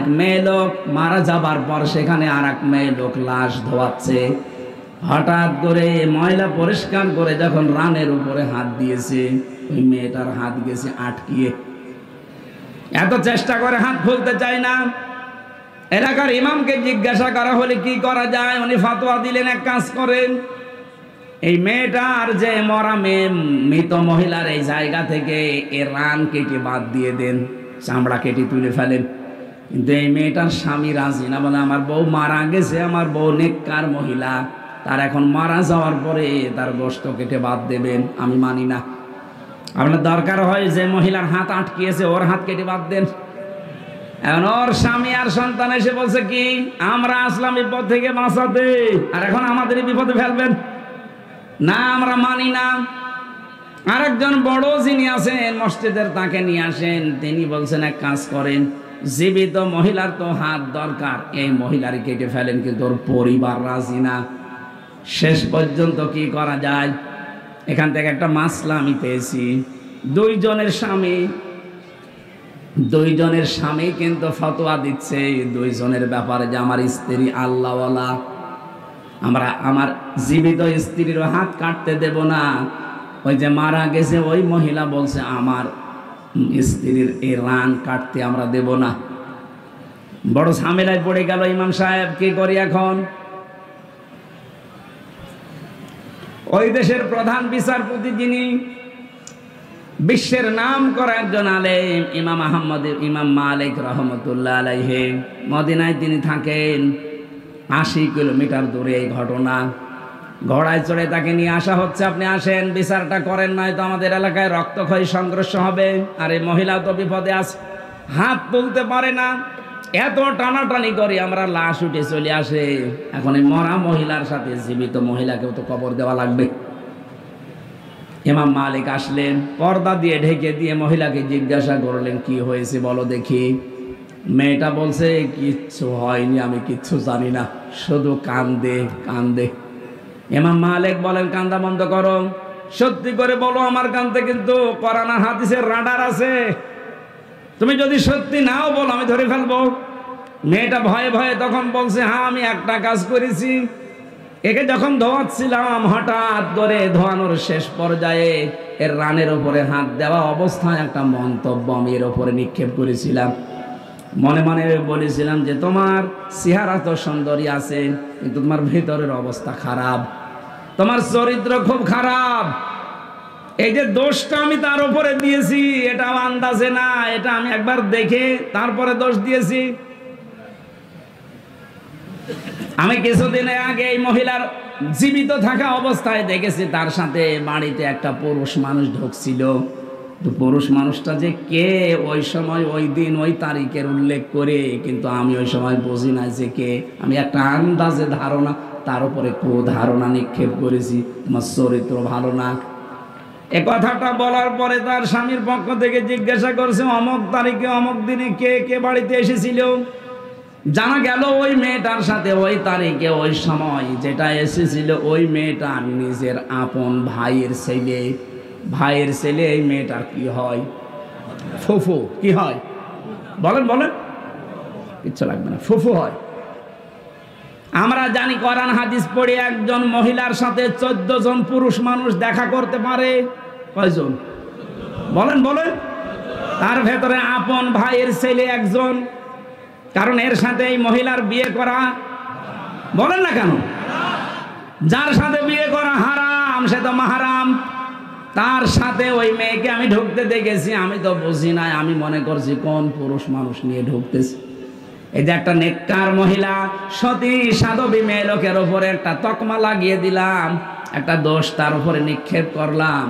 এক মেয়ে লোক মারা যাবার পর সেখানে আর এক মেয়ে লোক লাশ ধোয়াচ্ছে। হঠাৎ করে ময়লা পরিষ্কার করে যখন রানের উপরে হাত দিয়েছে, ওই মেয়েটার হাত গেছে আটকিয়ে। এত চেষ্টা করে হাত খুলতে চায় না। এলাকার ইমামকে জিজ্ঞাসা করা হলে কি করা যায়, উনি ফতোয়া দিলেন, এক কাজ করেন, এই মেয়েটার যে মরা মেয়ে মৃত মহিলার এই জায়গা থেকে এর রান কেটে বাদ দিয়ে দেন, চামড়া কেটে তুলে ফেলেন। কিন্তু এই মেয়েটার স্বামী রাজি না, বলে আমার বউ মারা গেছে, আমার বউ নেককার মহিলা, তার এখন মারা যাওয়ার পরে তার গোশত কেটে বাদ দেবেন, আমি মানি না। আপনার দরকার হয় যে মহিলার হাত আটকিয়েছে ওর হাত কেটে বাদ দেন। এখন ওর স্বামী আর সন্তান এসে বলছে কি, আমরা আসলাম বিপদ থেকে বাঁচাতে, আর এখন আমাদের বিপদে ফেলবেন না, আমরা মানি না। আরেকজন বড় যিনি আছেন মসজিদের, তাকে নিয়ে আসেন। তিনি বলছেন এক কাজ করেন, জীবিত মহিলার তো হাত দরকার, এই মহিলার কেটে ফেলেন, কিন্তু ওর পরিবার রাজি না। শেষ পর্যন্ত কি করা যায়, এখান থেকে একটা মাসলা আমি পেয়েছি। দুইজনের স্বামী কিন্তু ফতোয়া দিচ্ছে দুইজনের ব্যাপারে যে আমার স্ত্রী আল্লাহওয়ালা, আমরা আমার জীবিত স্ত্রীর হাত কাটতে দেব না। ওই যে মারা গেছে ওই মহিলা বলছে আমার স্ত্রীর এই রান কাটতে আমরা দেব না। বড় ঝামেলায় পড়ে গেল ইমাম সাহেব, কি করি এখন? ওই দেশের প্রধান বিচারপতি, যিনি বিশ্বের নাম করা একজন আলেম, ইমাম মালিক রহমতুল্লাহ আলাইহি, মদিনায় তিনি থাকেন। 80 কিলোমিটার দূরে এই ঘটনা। ঘোড়ায় চড়ে তাকে নিয়ে আসা হচ্ছে, আপনি আসেন বিচারটা করেন, নয়তো আমাদের এলাকায় রক্তক্ষয়ী সংঘর্ষ হবে। আর এই মহিলা তো বিপদে আছে, হাত তুলতে পারে না। এত টানাটানি করি আমরা, লাশ উঠে চলে আসে। এখন এই মরা মহিলার সাথে জীবিত মহিলাকেও তো কবর দেওয়া লাগবে। ইমাম মালিক আসলেন, পর্দা দিয়ে ঢেকে দিয়ে মহিলাকে জিজ্ঞাসা করলেন, কি হয়েছে বলো দেখি। মেয়েটা বলছে, কিচ্ছু হয়নি, আমি কিচ্ছু জানি না, শুধু কান্দে কান্দে। ইমাম মালিক বলেন, কান্দা বন্ধ করো, সত্যি করে বলো আমার কান্দে কিন্তু কোরআন আর হাদিসের রাডার আছে, তুমি যদি সত্যি নাও বলো আমি ধরে ফেলবো। মেয়েটা ভয়ে ভয়ে তখন বলছে, হ্যাঁ আমি একটা কাজ করেছি, একে যখন ধোয়াচ্ছিলাম হঠাৎ করে ধোয়ানোর শেষ পর্যায়ে এর রানের উপরে হাত দেওয়া অবস্থায় একটা মন্তব্য আমি এর উপরে নিক্ষেপ করেছিলাম। মনে মনে বলেছিলাম যে তোমার চেহারা তো সুন্দরী আছে, কিন্তু তোমার ভিতরের অবস্থা খারাপ, তোমার চরিত্র খুব খারাপ। এই যে দোষটা আমি তার উপরে দিয়েছি, এটা আন্দাজে না, এটা আমি একবার দেখে তারপরে দোষ দিয়েছি। আমি কিছুদিন আগে এই মহিলার জীবিত থাকা অবস্থায় দেখেছি তার সাথে বাড়িতে একটা পুরুষ মানুষ ঢুকছিল। তো পুরুষ মানুষটা যে কে ওই সময় ওই দিন ওই তারিখের উল্লেখ করে, কিন্তু আমি ওই সময় বুঝি না যে কে। আমি একটা আন্দাজে ধারণা, তার উপরে ধারণা নিক্ষেপ করেছি, তোমার চরিত্র ভালো না। এ কথাটা বলার পরে তার স্বামীর পক্ষ থেকে জিজ্ঞাসা করছে, অমুক তারিখে অমুক দিনে কে কে বাড়িতে এসেছিল। জানা গেল ওই মেয়েটার সাথে ওই তারিখে ওই সময় যেটা এসেছিল ওই মেয়েটার নিজের আপন ভাইয়ের ছেলে। ভাইয়ের ছেলে এই মেয়েটার কি হয়? ফুফু। কি হয় বলেন বলেন? কিচ্ছু লাগবে না, ফুফু হয়। আমরা জানি কোরআন হাদিস পড়ে একজন মহিলার সাথে 14 জন পুরুষ মানুষ দেখা করতে পারে। কয়জন বলেন বলেন? তার ভেতরে আপন ভাইয়ের ছেলে একজন, কারণ এর সাথে এই মহিলার বিয়ে করা, বলেন না কেন? যার সাথে বিয়ে করা হারাম সে তো মাহারাম। তার সাথে ওই মেয়েকে আমি ঢুকতে দেখেছি, আমি তো বুঝি নাই, আমি মনে করছি কোন পুরুষ মানুষ নিয়ে ঢুকতেছে। এই যে একটা নেককার মহিলা সতী সাধবী মেয়ে লোকের ওপরে একটা তকমা লাগিয়ে দিলাম, একটা দোষ তার উপরে নিক্ষেপ করলাম।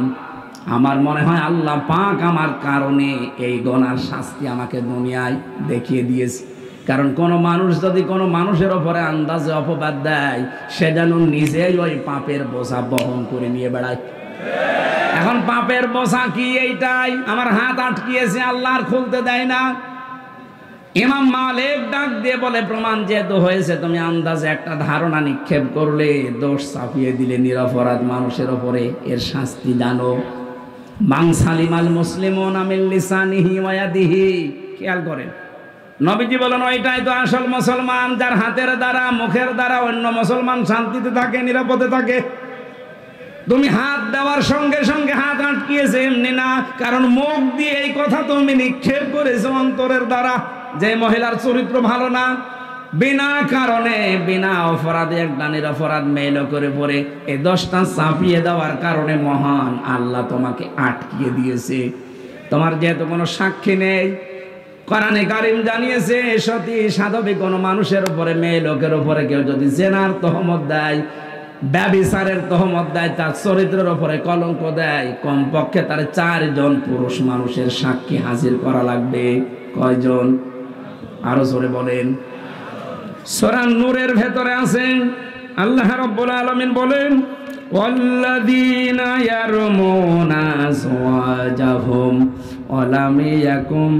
আমার মনে হয় আল্লাহ পাক আমার কারণে এই গুনার শাস্তি আমাকে দুনিয়ায় দেখিয়ে দিয়েছে। কারণ কোনো মানুষ যদি কোনো মানুষের ওপরে আন্দাজে অপবাদ দেয়, সে যেন নিজেই ওই পাপের বোঝা বহন করে নিয়ে বেড়ায়। এখন পাপের বোঝা কি? এইটাই, আমার হাত আটকিয়েছে, আল্লাহ আর খুলতে দেয় না। ইমাম মালিক ডাক দিয়ে বলে, প্রমাণ যেহেতু হয়েছে, তুমি আন্দাজে একটা ধারণা নিক্ষেপ করলে, দোষ চাপিয়ে দিলে নিরপরাধ মানুষের ওপরে, এর শাস্তি জানো। মান সালিমাল মুসলিমুনা মিন লিসানিহি ওয়া ইয়াদিহি। খেয়াল করেন, নবীজি বলেন ওইটাই তো আসল মুসলমান, যার হাতের দ্বারা মুখের দ্বারা অন্য মুসলমান শান্তিতে থাকে, নিরাপদে থাকে। তুমি হাত দেওয়ার সঙ্গে সঙ্গে হাত আটকিয়েছে এমনি না, কারণ মুখ দিয়ে এই কথা তুমি নিক্ষেপ করেছো অন্তরের দ্বারা যে মহিলার চরিত্র ভালো না। বিনা কারণে বিনা অপরাধে একটা নিরপরাধ মেয়েল করে পড়ে এই 10টা চাপিয়ে দেওয়ার কারণে মহান আল্লাহ তোমাকে আটকিয়ে দিয়েছে। তোমার যেহেতু কোনো সাক্ষী নেই, কোরআনে কারীম জানিয়েছে সতী সাধবী কোনো মানুষের উপরে, মেয়ে লোকের উপরে কেউ যদি জেনার তহমত দেয়, ব্যভিচারের তহমত দেয়, তার চরিত্রের উপরে কলঙ্ক দেয়, কমপক্ষে তার 4 জন পুরুষ মানুষের সাক্ষী হাজির করা লাগবে। কয়জন? আরো জোরে বলেন। সূরা নূরের ভেতরে আছে আল্লাহ রাব্বুল আলামিন বলেন ওয়াল্লাযীনা ইয়ারমুনা আযওয়াজাহুম ওয়ালাম ইয়াকুম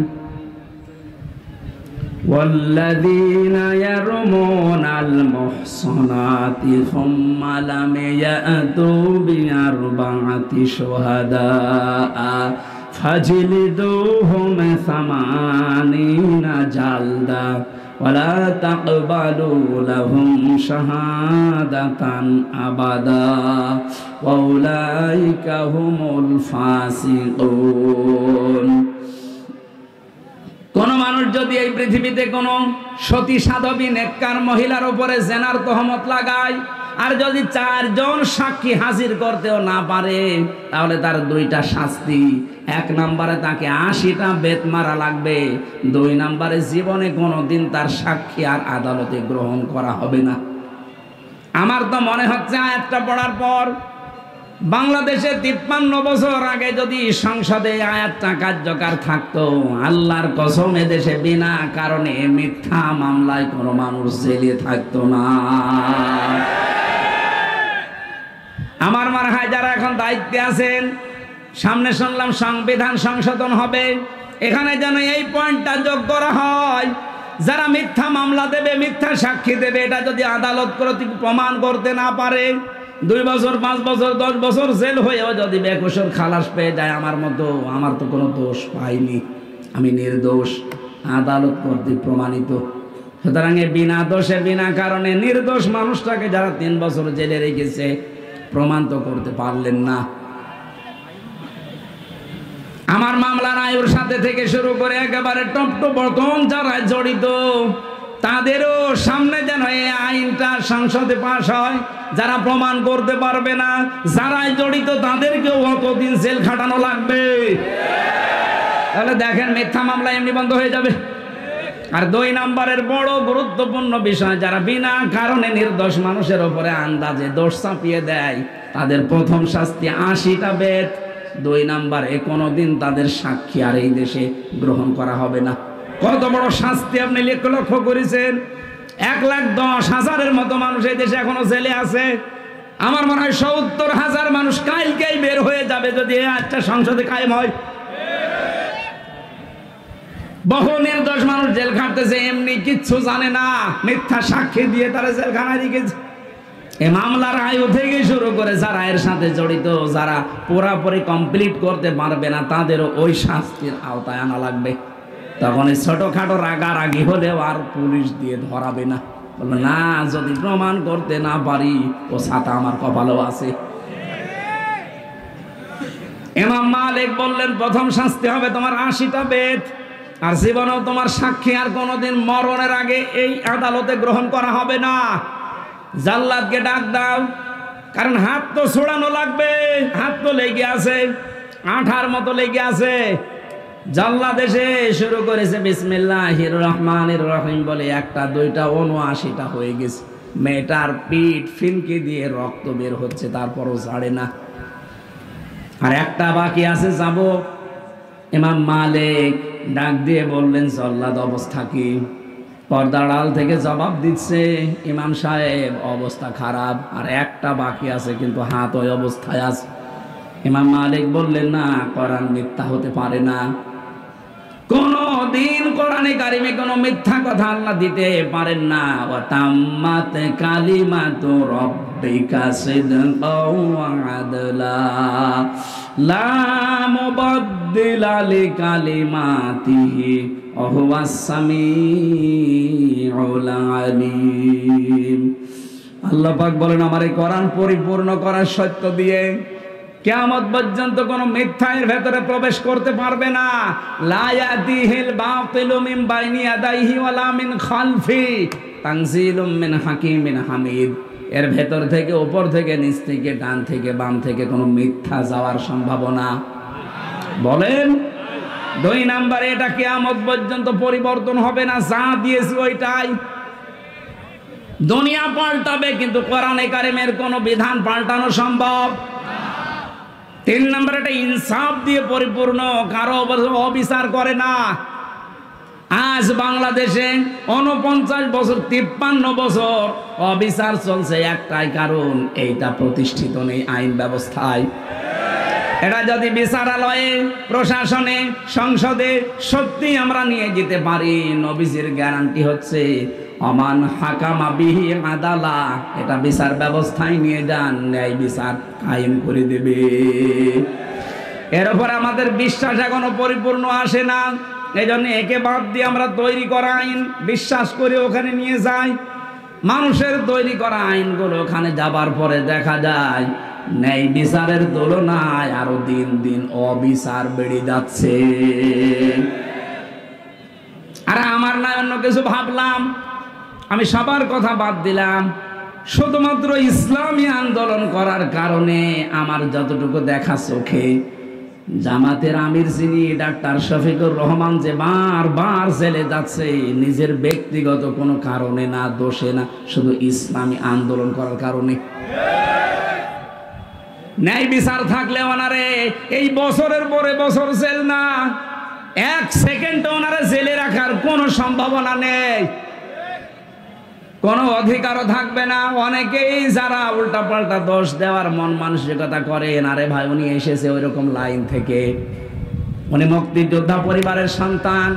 والذين يرمون المحصنات ثم لم يأتوا بأربعة شهداء فاجلدوهم 80 جلدة ولا تقبلوا لهم شهادة أبدا وأولئك هم الفاسقون। কোন মানুষ যদি এই পৃথিবীতে কোন সতী সাধবী নেককার মহিলার উপরে জেনার তহমত লাগায়, আর যদি 4 জন সাক্ষী হাজির করতেও না পারে, তাহলে তার 2টা শাস্তি। 1 নম্বরে তাকে 80টা বেত মারা লাগবে, 2 নম্বরে জীবনে কোনোদিন তার সাক্ষী আর আদালতে গ্রহণ করা হবে না। আমার তো মনে হচ্ছে আয়াতটা পড়ার পর বাংলাদেশে 53 বছর আগে যদি সংসদে আয়াতটা কার্যকর থাকতো, আল্লাহর কসম এদেশে বিনা কারণে মিথ্যা মামলায় কোনো মানুষ জেলে থাকতো না। আমার মনে হয় যারা এখন দায়িত্বে আছেন, সামনে শুনলাম সংবিধান সংশোধন হবে, এখানে যেন এই পয়েন্টটা যোগ করা হয়, যারা মিথ্যা মামলা দেবে, মিথ্যা সাক্ষী দেবে, এটা যদি আদালত কর্তৃক প্রমাণ করতে না পারে, 2 বছর 5 বছর 10 বছর জেল হয়েও যদি বেকসুর খালাস পেয়ে যায় আমার মতো, আমার তো কোনো দোষ পাইনি, আমি নির্দোষ, আদালত কর্তৃক প্রমাণিত। সুতরাং বিনা দোষে বিনা কারণে নির্দোষ মানুষটাকে যারা 3 বছর জেলে রেখেছে, প্রমাণ তো করতে পারলেন না। আমার মামলার আয়ুর সাথে থেকে শুরু করে একেবারে টপ টু বটম যারা জড়িত, তাদেরও সামনে যেন এই আইনটা সংসদে পাশ হয়। যারা প্রমাণ করতে পারবে না, যারাই জড়িত, তাদেরকেও অতদিন জেল খাটানো লাগবে। তাহলে দেখেন মিথ্যা মামলা এমনি বন্ধ হয়ে যাবে। আর 2 নম্বরের বড় গুরুত্বপূর্ণ বিষয়, যারা বিনা কারণে নির্দোষ মানুষের উপরে আন্দাজে দোষ চাপিয়ে দেয়, তাদের প্রথম শাস্তি 80টা বেত। 2 নম্বরে কোনোদিন তাদের সাক্ষী আর এই দেশে গ্রহণ করা হবে না। কত বড় শাস্তি আপনি লক্ষ্য করেছেন? 1,10,000-এর মতো মানুষ এই দেশে এখনো জেলে আছে। আমার মনে হয় 70,000 মানুষ কালকেই বের হয়ে যাবে যদি এই আজটা সংসদে কায়েম হয়। বহু নির্দোষ মানুষ জেল খাটতেছে, এমনি কিচ্ছু জানে না, মিথ্যা সাক্ষী দিয়ে তারা জেলখানায় রেখেছে। এই মামলার আয়ু থেকে শুরু করে যারা এর সাথে জড়িত, যারা পুরাপুরি কমপ্লিট করতে পারবে না, তাদেরও ওই শাস্তির আওতায় আনা লাগবে। তখন এই ছোটখাটো রাগারাগি হলেও আর পুলিশ দিয়ে ধরাবে না, বলবে না যদি প্রমাণ করতে না পারি, ও ছাতা আমার কপালেও আছে। ইমাম মালিক বললেন প্রথম শাস্তি হবে তোমার 80টা বেত, আর জীবনেও তোমার সাক্ষী আর কোনোদিন মরণের আগে এই আদালতে গ্রহণ করা হবে না। জাল্লাদকে ডাক দাও, কারণ হাত তো ছোড়ানো লাগবে, হাত তো লেগে আছে, আঠার মতো লেগে আছে। জাল্লাদ এসে শুরু করেছে বিসমিল্লাহির রহমানির রহিম বলে, 1টা 2টা 79টা হয়ে গেছে। মেয়েটার পিঠ ফিনকি দিয়ে রক্ত বের হচ্ছে, তারপরও ছাড়ে না। আর একটা বাকি আছে যাব। ইমাম মালিক ডাক দিয়ে বললেন জাল্লাদ অবস্থা কি? পর্দার আড়াল থেকে জবাব দিচ্ছে, ইমাম সাহেব অবস্থা খারাপ, আর একটা বাকি আছে, কিন্তু হাত ওই অবস্থায় আছে। ইমাম মালিক বললেন না, কোরআন মিথ্যা হতে পারে না, কোন দিন কোরআনে কারিমে কোনো মিথ্যা কথা আল্লাহ দিতে পারেন না। ওয়া তাম্মাত কালিমাতু রাব্বিকা সিদকাও ওয়া আদলা লা মুবাদ্দিলা মুবাদ্দিলা লিকালিমাতিহি ওয়া হুয়াস সামিউল আলিম। আল্লাহ পাক বলেন আমার এই কোরআন পরিপূর্ণ করার সত্য দিয়ে কিয়ামত পর্যন্ত কোনো মিথ্যা এর ভেতরে প্রবেশ করতে পারবে না। লা ইয়াতিহিল বাতিলু মিন বাইনি ইয়াদাইহি ওয়ালা মিন খালফি তানজিলুম মিন হাকিমিন হামিদ। এর ভেতর থেকে, উপর থেকে, নিচ থেকে, ডান থেকে, বাম থেকে কোনো মিথ্যা যাওয়ার সম্ভাবনা বলেন। 2 নম্বরে এটা কিয়ামত পর্যন্ত পরিবর্তন হবে না, যা দিয়েছি ওইটাই। দুনিয়া পাল্টাবে কিন্তু কোরআনে কারিমের কোনো বিধান পাল্টানো সম্ভব। 3 নম্বরে এটা ইনসাফ দিয়ে পরিপূর্ণ, কারো অবিচার করে না। আজ বাংলাদেশে 49 বছর 53 বছর অবিচার চলছে, একটাই কারণ, এইটা প্রতিষ্ঠিত নেই আইন ব্যবস্থায়। এটা যদি বিচারালয়ে, প্রশাসনে, সংসদে সত্যি আমরা নিয়ে যেতে পারি, নবীজির গ্যারান্টি হচ্ছে অমান হাকামা বিহি আদালা, এটা বিচার ব্যবস্থায় নিয়ে যান, ন্যায় বিচার কায়েম করে দেবে। এর উপর আমাদের বিশ্বাস এখনো পরিপূর্ণ আসে না। এই জন্য একে বাদ দিয়ে আমরা তৈরি করা আইন বিশ্বাস করে ওখানে নিয়ে যাই। মানুষের তৈরি করা আইনগুলো ওখানে যাবার পরে দেখা যায় ন্যায় বিচারের তুলনায় আরো দিন দিন অবিচার বেড়ে যাচ্ছে। আর আমার না অন্য কিছু ভাবলাম, আমি সবার কথা বাদ দিলাম, শুধুমাত্র ইসলামী আন্দোলন করার কারণে আমার যতটুকু দেখা চোখে, জামাতের আমির যিনি ডাক্তার শফিকুর রহমান যে বারবার জেলে যাচ্ছে, নিজের ব্যক্তিগত কোনো কারণে না, দোষে না, শুধু ইসলামী আন্দোলন করার কারণে। ন্যায় বিচার থাকলে ওনারে এই বছরের পরে বছর জেল না, 1 সেকেন্ড ওনারে জেলে রাখার কোনো সম্ভাবনা নেই, কোনো অধিকারও থাকবে না। অনেকেই যারা উল্টাপাল্টা দোষ দেওয়ার মন মানসিকতা করেন, আরে ভাই উনি এসেছে ওই রকম লাইন থেকে, উনি মুক্তিযোদ্ধা পরিবারের সন্তান,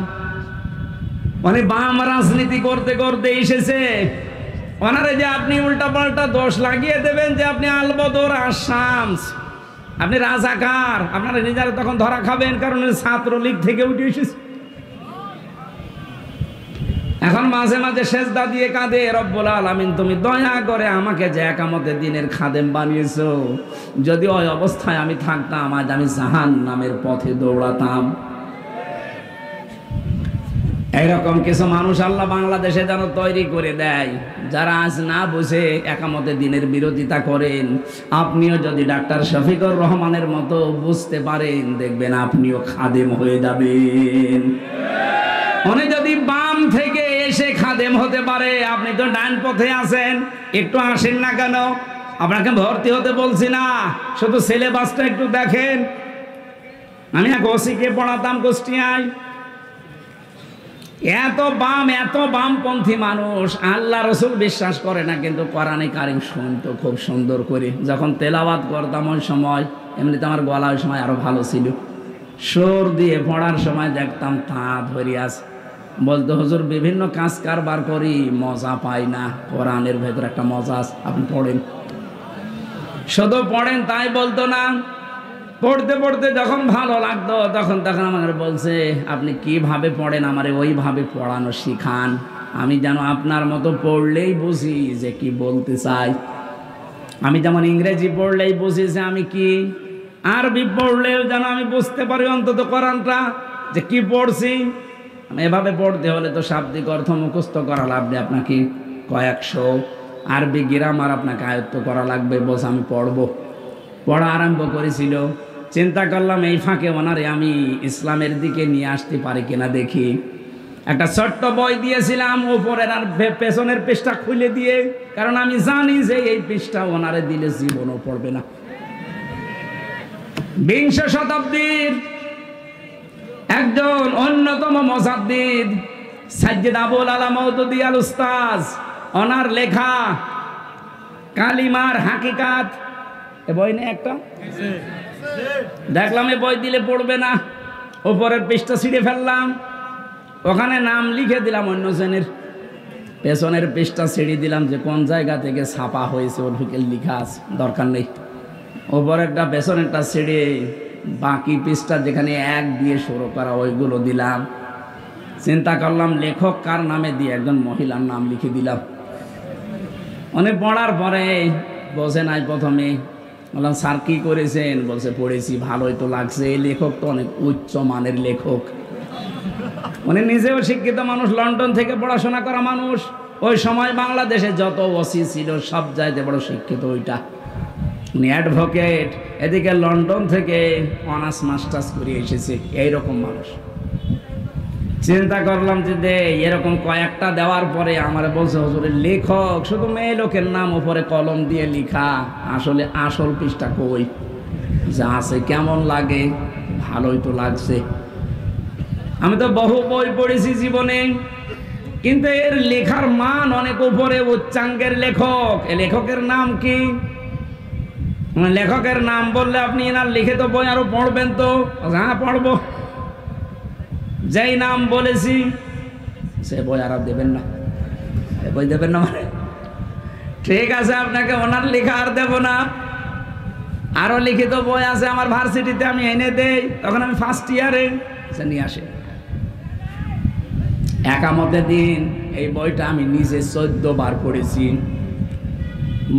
উনি বাম রাজনীতি করতে করতে এসেছে, ওনারে যে আপনি উল্টাপাল্টা দোষ লাগিয়ে দেবেন যে আপনি আলবদর আসামস, আপনি রাজাকার, আপনারা নিজেরা তখন ধরা খাবেন, কারণ ছাত্রলীগ থেকে উঠে এসেছে। এখন মাঝে মাঝে সেজদা দিয়ে কাঁদে, রব্বুল আলামিন তুমি দয়া করে আমাকে যে একামতের দিনের খাদেম বানিয়েছো, যদি ওই অবস্থায় আমি থাকতাম আজ আমি জাহান্নামের পথে দৌড়াতাম। এইরকম কিছু মানুষ আল্লাহ বাংলাদেশে যেন তৈরি করে দেয়, যারা আজ না বুঝে একামতের দিনের বিরোধিতা করেন। আপনিও যদি ডাক্তার শফিকুর রহমানের মতো বুঝতে পারেন, দেখবেন আপনিও খাদেম হয়ে যাবেন। উনি যদি বাম থেকে এসে খাদেম হতে পারে, আপনি তো ডান পথে আছেন, একটু আসেন না কেন? আপনাকে ভর্তি হতে বলছি না, শুধু সিলেবাসটা একটু দেখেন। আমি এক ওসিকে পড়াতাম কুষ্টিয়ায়, এত বামপন্থী মানুষ, আল্লাহ রসুল বিশ্বাস করে না, কিন্তু কোরআনে কারিম শুনতো খুব সুন্দর করে। যখন তেলাওয়াত করতাম ওই সময়, এমনিতে আমার গলা ওই সময় আরো ভালো ছিল, সুর দিয়ে পড়ার সময় দেখতাম তা ধরে আছে, বলতো হুজুর বিভিন্ন কাজ কারবার করি, মজা পাই না, কোরআনের ভেতর একটা মজা আছে, আপনি পড়েন, শুধু পড়েন তাই বলতো না। পড়তে পড়তে যখন ভালো লাগতো তখন আমাকে বলছে আপনি কিভাবে পড়েন, আমারে ওইভাবে পড়ানো শিখান, আমি যেন আপনার মতো পড়লেই বুঝি যে কি বলতে চাই। আমি যেমন ইংরেজি পড়লেই বুঝি যে আমি কি, আরবি পড়লেও যেন আমি বুঝতে পারি অন্তত কোরআনটা যে কি পড়ছি। এভাবে পড়তে হলে তো শাব্দিক অর্থ মুখস্থ করা লাগবে, আপনাকে কয়েকশো আরবি গ্রামার আপনাকে আয়ত্ত করা লাগবে। বলছে আমি পড়া আরম্ভ করেছিল, চিন্তা করলাম এই ফাঁকে ওনারে আমি ইসলামের দিকে নিয়ে আসতে পারি কিনা দেখি। একটা ছোট্ট বই দিয়েছিলাম, উপরের আর পেছনের পৃষ্ঠা খুলে দিয়ে, কারণ আমি জানি যে এই পৃষ্ঠা ওনারে দিলে জীবনও পড়বে না। 20 শতাব্দীর একজন অন্যতম মুজাদ্দিদ সাইয়্যিদ আবুল আলা মওদুদী আল উস্তাজ, ওনার লেখা কালিমার হাকিকাত, এ বই নেই একটা, দেখলাম এ বই দিলে পড়বে না, উপরের পৃষ্ঠা ছিঁড়ে ফেললাম, ওখানে নাম লিখে দিলাম অন্য জনের, পেছনের পৃষ্ঠা ছিঁড়ে দিলাম যে কোন জায়গা থেকে ছাপা হয়েছে ওর লেখা আছে, দরকার নেই। ওপরেরটা পেছনেরটা ছিঁড়ে বাকি পৃষ্ঠা যেখানে 1 দিয়ে শুরু করা ওইগুলো দিলাম। চিন্তা করলাম লেখক কার নামে দিয়ে একজন মহিলার নাম লিখে দিলাম। অনেক পড়ার পরে বোঝে নাই প্রথমে, বললাম স্যার কি করেছেন? বলছে পড়েছি, ভালোই তো লাগছে, এই লেখক তো অনেক উচ্চ মানের লেখক। উনি নিজেও শিক্ষিত মানুষ, লন্ডন থেকে পড়াশোনা করা মানুষ। ওই সময় বাংলাদেশে যত ওসি ছিল সব চাইতে বড় শিক্ষিত ওইটা। উনি অ্যাডভোকেট, এদিকে লন্ডন থেকে অনার্স মাস্টার্স করে এসেছে, এইরকম মানুষ। চিন্তা করলাম যে এরকম কয়েকটা দেওয়ার পরে আমার বলছে হুজুরের লেখক শুধু মেয়ে লোকের নাম উপরে কলম দিয়ে লেখা, আসলে আসল পৃষ্ঠা কই? যা আছে কেমন লাগে? ভালোই তো লাগছে। আমি তো বহু বই পড়েছি জীবনে, কিন্তু এর লেখার মান অনেক উপরে, উচ্চাঙ্গের লেখক। এ লেখকের নাম কি? লেখকের নাম বললে আপনি এনার লিখিত বই আরো পড়বেন তো? হ্যাঁ পড়বো। যেই নাম বলেছি সে বই আর দেবেন না, বই দেবেন না মানে ঠিক আছে, আপনাকে ওনার লেখা আর দেব না। আরো লিখিত বই আছে আমার ভার্সিটিতে, আমি এনে দেই, তখন আমি ফার্স্ট ইয়ারে সে নিয়ে আসে। একামতে দিন এই বইটা আমি নিজে 14 বার পড়েছি।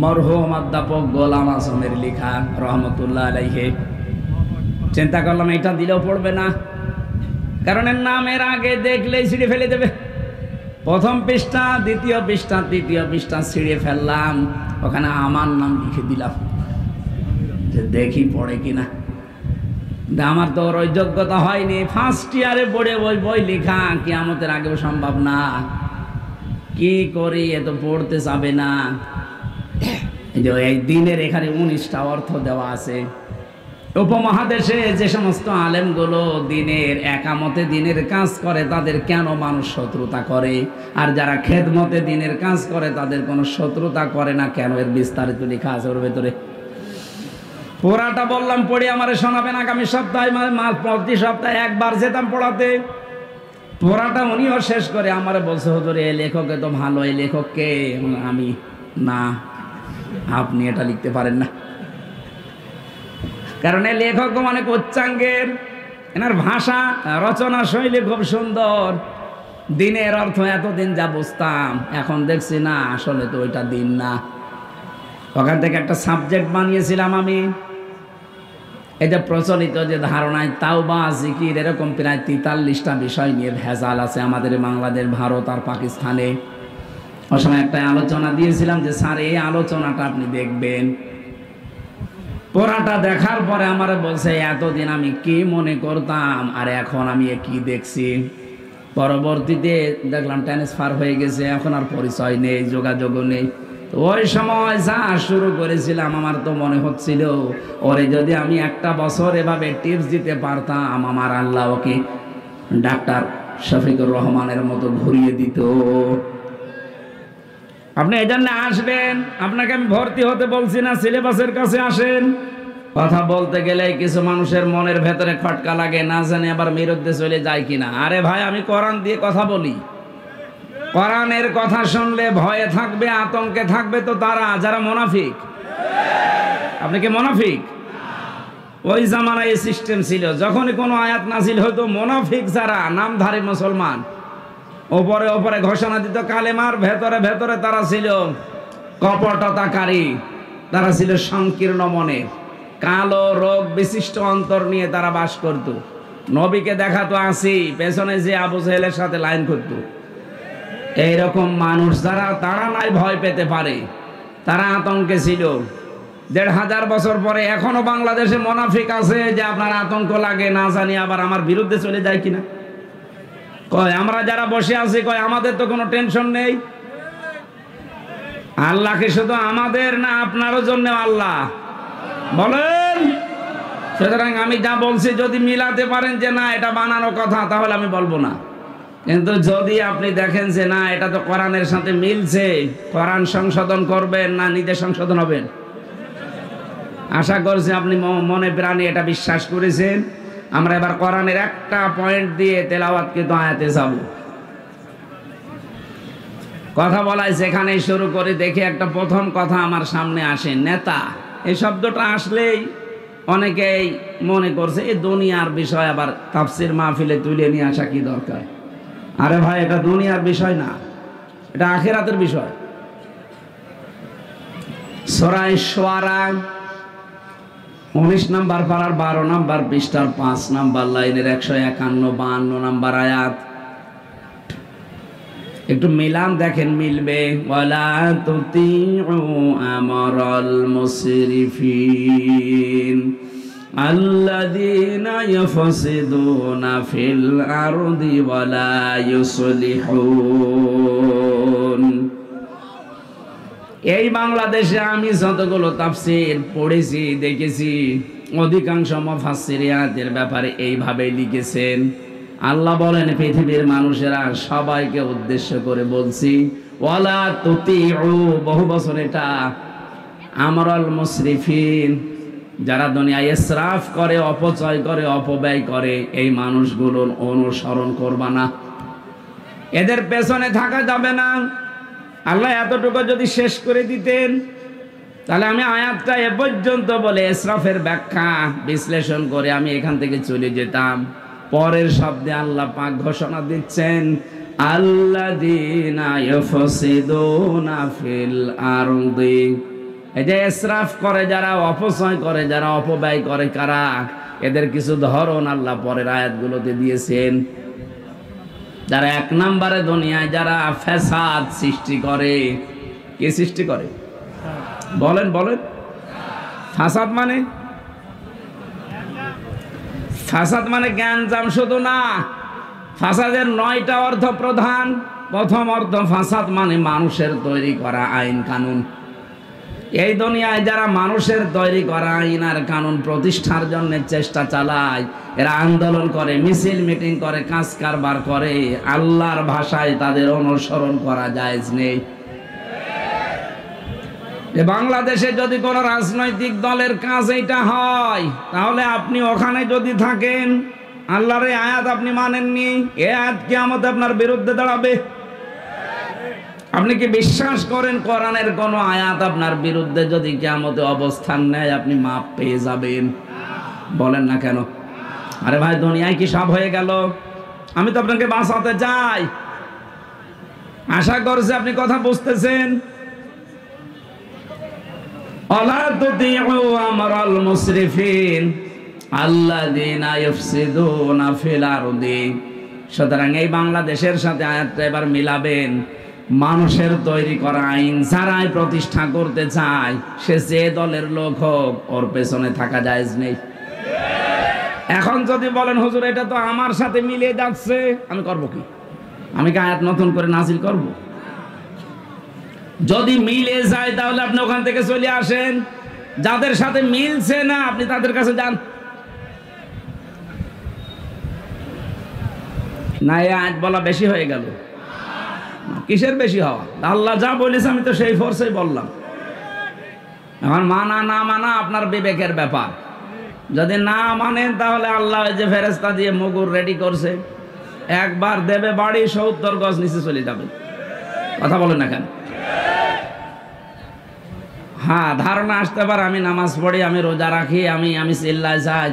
মরহুম অধ্যাপক গোলাম আজমের লেখা রহমতুল্লাহ আলাইহি। চিন্তা করলাম এটা দিলেও পড়বে না, কারণ এর নামের আগে দেখলেই ছিঁড়ে ফেলে দেবে। প্রথম পৃষ্ঠা, দ্বিতীয় পৃষ্ঠা, তৃতীয় পৃষ্ঠা ছিঁড়ে ফেললাম, ওখানে আমার নাম লিখে দিলাম যে দেখি পড়ে কিনা। আমার তো ওই যোগ্যতা হয়নি, ফার্স্ট ইয়ারে পড়ে ওই বই লেখা কিয়ামতের আগেও সম্ভব না। কি করি, এ তো পড়তে যাবে না। এই দিনের এখানে 19টা অর্থ দেওয়া আছে। উপমহাদেশে যে সমস্ত আলেমগুলো দিনের একামতে দিনের কাজ করে তাদের কেন মানুষ শত্রুতা করে, আর যারা খেদমতে দিনের কাজ করে তাদের কোনো শত্রুতা করে না কেন, এর বিস্তারিত লেখা আছে ওর ভেতরে। পুরাটা বললাম পড়ে আমারে শোনাবেন আগামী সপ্তাহে, প্রতি সপ্তাহে একবার যেতাম পড়াতে। পুরাটা উনিও শেষ করে আমারে বলছে হুজুর এই লেখকে তো ভালো, এই লেখককে? আমি না, আপনি এটা লিখতে পারেন না, কারণ এই লেখক অনেক উচ্চাঙ্গের, এনার ভাষা রচনা শৈলী খুব সুন্দর। দিনের অর্থ এতদিন যা বুঝতাম এখন দেখছি না, আসলে তো ওইটা দিন না। ওখান থেকে একটা সাবজেক্ট বানিয়েছিলাম আমি। এই যে প্রচলিত যে ধারণায় তাওবা, জিকির, এরকম প্রায় 43টা বিষয় নিয়ে ভেজাল আছে আমাদের বাংলাদেশ, ভারত আর পাকিস্তানে। ওই সময় একটা আলোচনা দিয়েছিলাম যে স্যার এই আলোচনাটা আপনি দেখবেন। পড়াটা দেখার পরে আমার বলছে এতদিন আমি কি মনে করতাম আর এখন আমি কি দেখছি। পরবর্তীতে দেখলাম ট্রান্সফার হয়ে গেছে, এখন আর পরিচয় নেই, যোগাযোগও নেই। ওই সময় যা শুরু করেছিলাম আমার তো মনে হচ্ছিল ওরে যদি আমি একটা বছর এভাবে টিপস দিতে পারতাম, আমার আল্লাহ ওকে ডাক্তার শফিকুর রহমানের মতো ঘুরিয়ে দিত। আপনি এই জন্য আসবেন, আপনাকে আমি ভর্তি হতে বলছি না, সিলেবাসের কাছে আসেন। কথা বলতে গেলে কিছু মানুষের মনের ভেতরে খটকা লাগে, না জানে আবার বিরুদ্ধে চলে যায় কিনা। আরে ভাই, আমি কোরআন দিয়ে কথা বলি, কোরআনের কথা শুনলে ভয়ে থাকবে, আতঙ্কে থাকবে তো তারা যারা মুনাফিক। আপনি কি মুনাফিক? ওই জামানায় এই সিস্টেম ছিল, যখনই কোনো আয়াত নাজিল হতো মুনাফিক যারা নামধারী মুসলমান ওপরে ওপরে ঘোষণা দিত কালেমার, ভেতরে ভেতরে তারা ছিল কপটতাকারী, তারা ছিল সংকীর্ণ মনে, কালো রোগ বিশিষ্ট অন্তর নিয়ে তারা বাস করত। নবীকে দেখাতো আসি, পেছনে যে আবু জেহেলের সাথে লাইন করত। এইরকম মানুষ যারা, তারা নাই ভয় পেতে পারে, তারা আতঙ্কে ছিল। 1500 বছর পরে এখনো বাংলাদেশে মুনাফিক আছে যে আপনার আতঙ্ক লাগে, না জানি আবার আমার বিরুদ্ধে চলে যায় কিনা। কয় আমরা যারা বসে আছি, কয় আমাদের তো কোনো টেনশন নেই। আল্লাহকে শুধু আমাদের না আপনারও জন্য আল্লাহ বলেন। সুতরাং আমি যা বলছি যদি মিলাতে পারেন যে না এটা বানানো কথা, তাহলে আমি বলবো না। কিন্তু যদি আপনি দেখেন যে না এটা তো কোরআনের সাথে মিলছে, কোরআন সংশোধন করবেন না নিজে সংশোধন হবেন। আশা করছি আপনি মনে প্রাণে এটা বিশ্বাস করেছেন। আমরা এবার কোরআনের একটা পয়েন্ট দিয়ে তেলাওয়াতকৃত আয়াতে যাব। কথা বলাই সেখানে শুরু করে দেখে একটা প্রথম কথা আমার সামনে আসে, নেতা। এই শব্দটা আসলেই অনেকেই মনে করছে এই দুনিয়ার বিষয় আবার তাফসির মাহফিলে তুলে নিয়ে আসা কি দরকার। আরে ভাই, এটা দুনিয়ার বিষয় না, এটা আখিরাতের বিষয়। সূরা শুআরা 19 নম্বর পারার 12 নম্বর পৃষ্ঠার 5 নম্বর লাইনের 151-52 নম্বর আয়াত। একটু মিলান দেখেন, মিলবে। ওয়ালা তুতিউ আমরাল মুসরিফিন আল্লাযীনা ইয়াফসিদুনা ফিল আরদি ওয়ালা ইউসলিহুন। এই বাংলাদেশে আমি যতগুলো তাফসীর পড়েছি দেখেছি, অধিকাংশ মুফাসসিরিয়াতের ব্যাপারে এইভাবে লিখেছেন। আল্লাহ বলেন, পৃথিবীর মানুষেরা সবাইকে উদ্দেশ্য করে বলছি, ওয়ালা তুতিউ, বহু বছর এটা আমরাল মুসরিফিন, যারা দুনিয়ায় ইসরাফ করে, অপচয় করে, অপব্যয় করে, এই মানুষগুলোর অনুসরণ করবা না, এদের পেছনে থাকা যাবে না। আল্লাহ এতটুকু যদি শেষ করে দিতেন তাহলে আমি আয়াতটা এ পর্যন্ত বলে ইসরাফের ব্যাখ্যা বিশ্লেষণ করে আমি এখান থেকে চলে যেতাম। পরের শব্দে আল্লাহ পাক ঘোষণা দিচ্ছেন, আল্লাযীনা ইউফসিদুনা ফিল আরদি। এই যে ইসরাফ করে যারা, অপচয় করে যারা, অপব্যয় করে কারা, এদের কিছু ধরন আল্লাহ পরের আয়াতগুলোতে দিয়েছেন। যারা 1 নম্বরে দুনিয়ায় যারা ফ্যাসাদ সৃষ্টি করে। কি সৃষ্টি করে বলেন বলেন? ফাসাদ মানে, ফাসাদ মানে জ্ঞানজাম শুধু না, ফাসাদের 9টা অর্থ প্রধান। প্রথম অর্থ, ফাসাদ মানে মানুষের তৈরি করা আইন কানুন। এই দুনিয়ায় যারা মানুষের তৈরি করা আইন আর কানুন প্রতিষ্ঠার জন্য চেষ্টা চালায়, এরা আন্দোলন করে, মিছিল মিটিং করে, কাজ কারবার করে, আল্লাহর ভাষায় তাদের অনুসরণ করা জায়েজ নেই। বাংলাদেশে যদি কোন রাজনৈতিক দলের কাজ এইটা হয়, তাহলে আপনি ওখানে যদি থাকেন, আল্লাহর এই আয়াত আপনি মানেননি, এই আয়াত কিয়ামতে আপনার বিরুদ্ধে দাঁড়াবে। আপনি কি বিশ্বাস করেন কোরআনের কোন আয়াত আপনার বিরুদ্ধে যদি কিয়ামতে অবস্থান নেয় আপনি মাপ পেয়ে যাবেন? বলেন না কেন? আরে ভাই, দুনিয়ায় কি সব হয়ে গেল? আমি তো আপনাকে বাঁচাতে চাই, আশা করছি আপনি কথা বুঝতেছেন। ওয়ালা তুতিউ আমরাল মুসরিফিন আল্লাযীনা ইউফসিদুনা ফিল আরদি। সুতরাং এই বাংলাদেশের সাথে আয়াতটা এবার মিলাবেন। মানুষের তৈরি করা আইন যারাই প্রতিষ্ঠা করতে চায়, সে যে দলের লোক হোক, ওর পেছনে থাকা জায়েজ নেই। এখন যদি বলেন, হুজুর এটা তো আমার সাথে মিলে যাচ্ছে, আমি করব কি? আমি কি আয়াত নতুন করে নাজিল করব? যদি মিলে যায় তাহলে আপনি ওখান থেকে চলে আসেন। যাদের সাথে মিলছে না আপনি তাদের কাছে যান। না, এই আয়াত বলা বেশি হয়ে গেল। কিসের বেশি হওয়া? আল্লাহ যা বলেছে আমি তো সেই ফোর্সেই বললাম। এখন মানা না মানা আপনার বিবেকের ব্যাপার। যদি না মানেন তাহলে আল্লাহ যে ফেরেশতা দিয়ে মুগুর রেডি করছে, একবার দেবে বাড়ি, 70 গজ নিচে চলে যাবে। কথা বলেন না কেন? হ্যাঁ, ধারণা আসতে পারে আমি নামাজ পড়ি, আমি রোজা রাখি, আমি চিল্লায় যাই,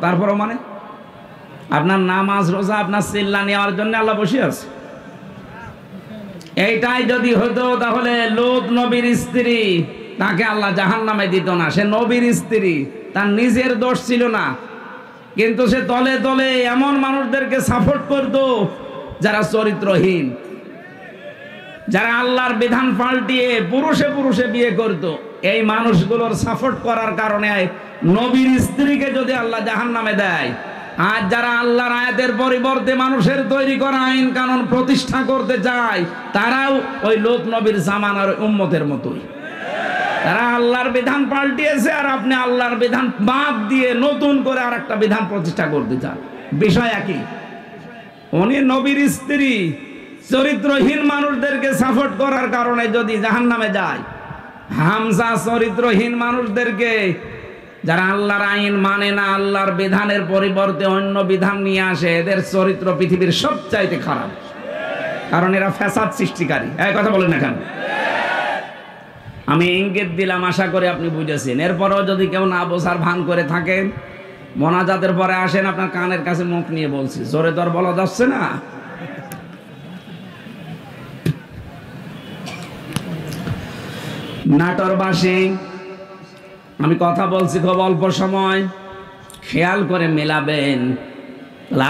তারপরও মানে আপনার নামাজ রোজা আপনার চিল্লা নেওয়ার জন্য আল্লাহ বসে আছে। এইটাই যদি হতো তাহলে লূত নবীর স্ত্রী, তাকে আল্লাহ জাহান্নামে দিত না। সে নবীর স্ত্রী, তার নিজের দোষ ছিল না, কিন্তু সে তলে তলে এমন মানুষদেরকে সাপোর্ট করত যারা চরিত্রহীন, যারা আল্লাহর বিধান পাল্টিয়ে পুরুষে পুরুষে বিয়ে করত। এই মানুষগুলোর সাপোর্ট করার কারণে নবীর স্ত্রীকে যদি আল্লাহ জাহান্নামে দেয়, আর যারা আল্লাহর আয়াতের পরিবর্তে মানুষের তৈরি করা আইন কানুন প্রতিষ্ঠা করতে চায়, তারাও ওই লোক নবীর জামানার উম্মতের মতোই। তারা আল্লাহর বিধান পাল্টিয়েছে, আর আপনি আল্লাহর বিধান বাদ দিয়ে নতুন করে আর একটা বিধান প্রতিষ্ঠা করতে চান। বিষয় একই। উনি নবীর স্ত্রী চরিত্রহীন মানুষদেরকে সাপোর্ট করার কারণে যদি জাহান্নামে যায়, হামজা চরিত্রহীন মানুষদেরকে, যারা আল্লাহর আইন মানে না, আল্লাহর বিধানের পরিবর্তে অন্য বিধান নিয়ে আসে, এদের চরিত্র পৃথিবীর সবচাইতে খারাপ, কারণ এরা ফ্যাসাদ সৃষ্টিকারী। এই কথা বলেন না কেন? আমি ইঙ্গিত দিলাম, আশা করি আপনি বুঝেছেন। এরপরেও যদি কেউ না বোঝার ভান করে থাকেন, মোনাজাতের পরে আসেন, আপনার কানের কাছে মুখ নিয়ে বলছি, জোরে তো আর বলা যাচ্ছে না। নাটোরবাসী, আমি কথা বলছি খুব অল্প সময়, খেয়াল করে মেলাবেন।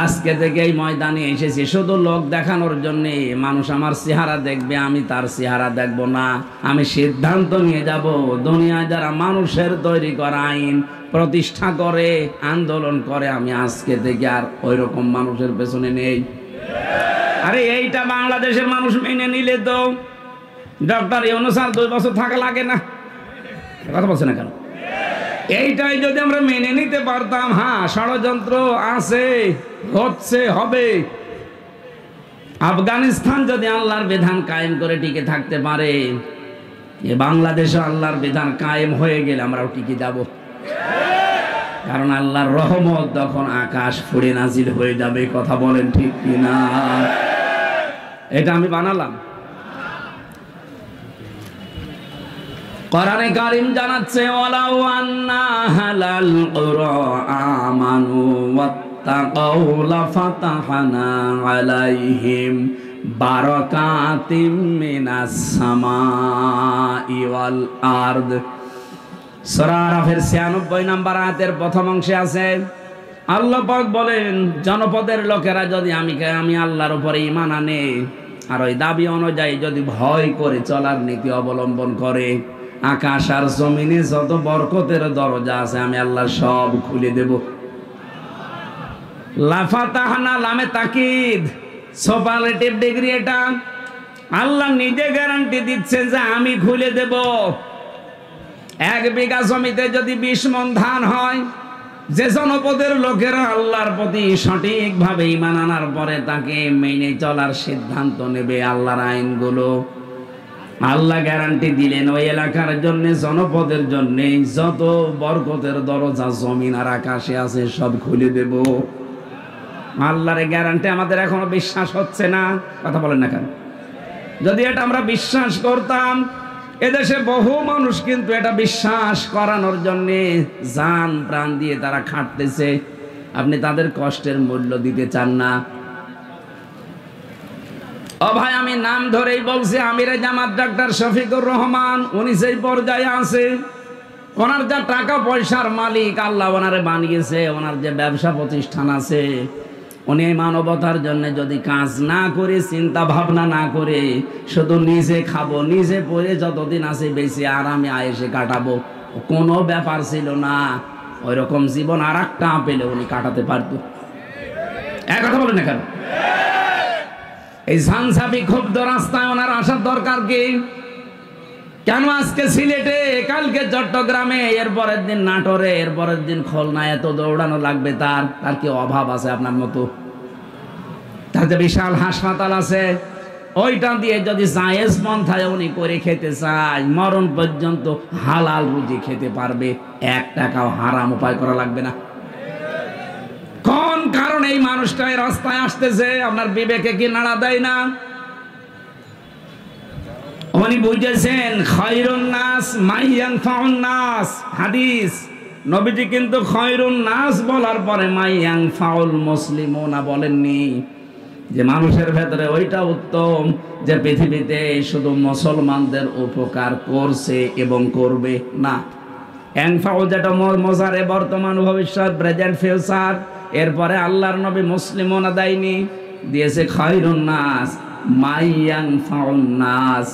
আজকে থেকে এই ময়দানে এসেছি শুধু লোক দেখানোর জন্য। মানুষ আমার চেহারা দেখবে, আমি তার চেহারা দেখব না। আমি সিদ্ধান্ত নিয়ে যাব, দুনিয়ায় যারা মানুষের তৈরি করা আইন প্রতিষ্ঠা করে, আন্দোলন করে, আমি আজকে থেকে আর ওই রকম মানুষের পেছনে নেই। আরে এইটা বাংলাদেশের মানুষ মেনে নিলে তো ডক্টর ইউনূস 2 বছর থাকা লাগে না। কথা বলছে না কেন? এইটাই যদি আমরা মেনে নিতে পারতাম, হ্যাঁ ষড়যন্ত্র আছে, হচ্ছে, হবে। আফগানিস্তান যদি আল্লাহর বিধান কায়েম করে টিকে থাকতে পারে, এ বাংলাদেশে আল্লাহর বিধান কায়েম হয়ে গেলে আমরাও টিকে যাব। কারণ আল্লাহর রহমত তখন আকাশ ফুঁড়ে নাজিল হয়ে যাবে। কথা বলেন ঠিক কিনা? এটা আমি বানালাম। কোরআনে কারীম জানাচ্ছে, ওয়ালাউ আন্না আহলাল কুরা আমানু ওয়াত্তাকাউ লাফাতাহনা আলাইহিম বারাকাতিম মিনাস সামাই ওয়াল আরদ। সূরা আরাফের 96 নম্বর আয়াতের প্রথম অংশে আছে, আল্লাহ পাক বলেন, জনপদের লোকেরা যদি আমি আল্লাহর উপরে ঈমান আনে আর ওই দাবি অনুযায়ী যদি ভয় করে চলার নীতি অবলম্বন করে, আকাশ আর জমিনে যত বরকতের দরজা আছে আমি আল্লাহ সব খুলে দেব। লাফাতাহনা, লামে তাকিদ, সুপারলেটিভ ডিগ্রি। এটা আল্লাহ নিজে গ্যারান্টি দিচ্ছেন যে আমি খুলে দেব। 1 বিঘা জমিতে যদি 20 মণ ধান হয়, যে জনপদের লোকেরা আল্লাহর প্রতি সঠিকভাবে ঈমান আনার পরে তাকে মেনে চলার সিদ্ধান্ত নেবে, আল্লাহর আইনগুলো, আল্লাহ গ্যারান্টি দিলেন ওই এলাকার জন্য, জনপদের জন্য যত বরকতের দরজা জমিন আর আকাশে আছে সব খুলে দেব। আল্লাহর গ্যারান্টি আমাদের এখনো বিশ্বাস হচ্ছে না। কথা বলেন না কেন? যদি এটা আমরা বিশ্বাস করতাম, এদেশে বহু মানুষ কিন্তু এটা বিশ্বাস করানোর জন্য জান প্রাণ দিয়ে তারা খাটতেছে। আপনি তাদের কষ্টের মূল্য দিতে চান না। ও ভাই, আমি নাম ধরেই বলছি, আমিরে জামাত ডাক্তার শফিকুর রহমান, উনি সেই পর্যায়ে আছে। ওনার যা টাকা পয়সার মালিক, আল্লাহ ওনারে বানিয়েছে, ওনার যে ব্যবসা প্রতিষ্ঠান আছে, উনি মানবতার জন্য যদি কাজ না করে, চিন্তা ভাবনা না করে, শুধু নিজে খাবো, নিজে পরে যতদিন আছে বেশি আরামে আয়েসে কাটাবো, কোনো ব্যাপার ছিল না। ওই রকম জীবন আর একটা পেলে উনি কাটাতে পারতো। এক কথা বলেন না কেন? এই ঝানঝাপি ক্ষুব্ধ রাস্তায় ওনার আসার দরকার কি? কেন আজকে সিলেটে, কালকে চট্টগ্রামে, এরপরের দিন নাটোরে, এরপরের দিন খুলনায় এত দৌড়ানো লাগবে? তার কি অভাব আছে আপনার মতো? তার যে বিশাল হাসপাতাল আছে, ওইটা দিয়ে যদি জায়েজ পন্থায় উনি করে খেতে চায়, মরণ পর্যন্ত হালাল রুজি খেতে পারবে, 1 টাকাও হারাম উপায় করা লাগবে না। কোন কারণে এই মানুষটা এই রাস্তায় আসতেছে? আপনার বিবেকে কি নাড়া দেয় না? উনি বুঝেছেন খায়রুন নাস মান ইয়ানফাউন নাস। হাদিস, নবীজি কিন্তু খায়রুন নাস বলার পরে মান ইয়ানফাউল মুসলিমুনা বলেননি, যে মানুষের ভেতরে ওইটা উত্তম যে পৃথিবীতে শুধু মুসলমানদের উপকার করছে এবং করবে না। ইয়ানফাউ যেটা মোজারে, বর্তমান, ভবিষ্যৎ, প্রেজেন্ট, ফিউচার। এরপরে আল্লাহর নবী মুসলিমুনা দেয়নি, দিয়েছে খায়রুন নাস মান ইয়ানফাউন নাস।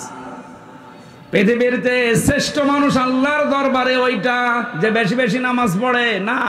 পৃথিবীর যে শ্রেষ্ঠ মানুষ আল্লাহর দরবারে ওইটা যে বেশি বেশি নামাজ পড়ে না।